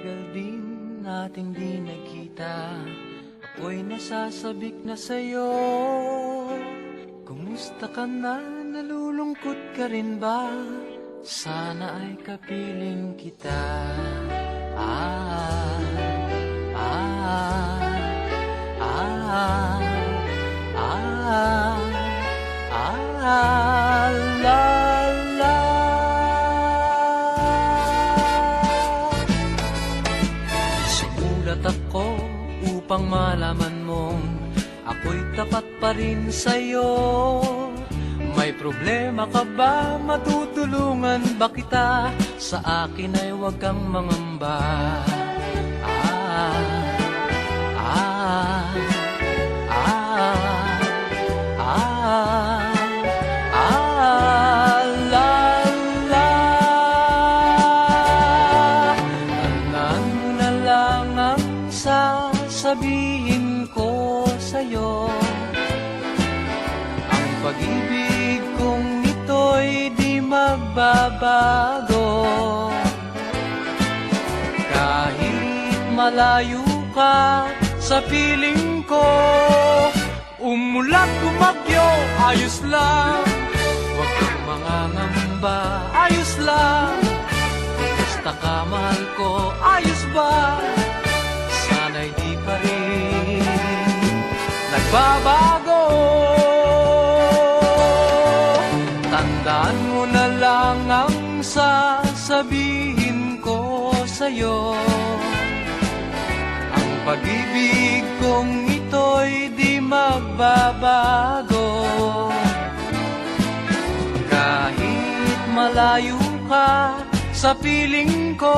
tagal din nating di nagkita, ako'y nasasabik na sa'yo. Kumusta ka na? Nalulungkot ka rin ba? Sana ay kapiling kita. Ah, ah, ah, ah, ah, la, la. Sumulat ako upang malaman mong ako'y tapat pa rin sa'yo. May problema ka ba? Matutulungan ba kita? Sa akin ay huwag kang mangamba. Ah, ah, ah, ah, ah, la, la. Tandaan mo na lang ang sasabihin ko sa'yo. Ang pag-ibig kong ito'y di magbabago. Kahit malayo ka sa piling ko, umulat bumagyo, ayos lang. Huwag kang mangangamba, ayos lang. Basta ka, mahal ko, ayos ba? Sana'y di pa rin nagbabago. Tandaan mo na lang ang sasabihin ko sa'yo. Ang pag-ibig kong ito'y di magbabago. Kahit malayo ka sa piling ko,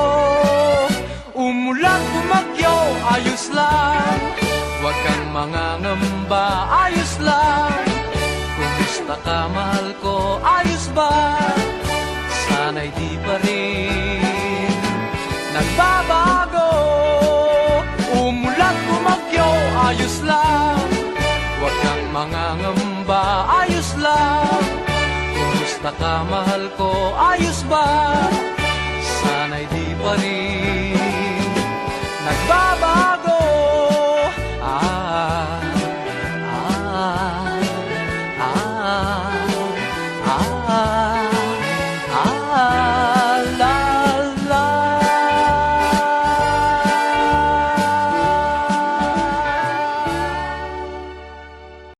umulat bumagyo, ayos lang. Huwag kang mangangamba, ayos lang. Kumusta ka, mahal ko, ayos ba? Sana'y di pa rin nagbabago. Umulat bumagyo, ayos lang. Huwag kang mangangamba, ayos lang. Kumusta ka, mahal ko, ayos ba? Sana'y di pa rin nagbabago.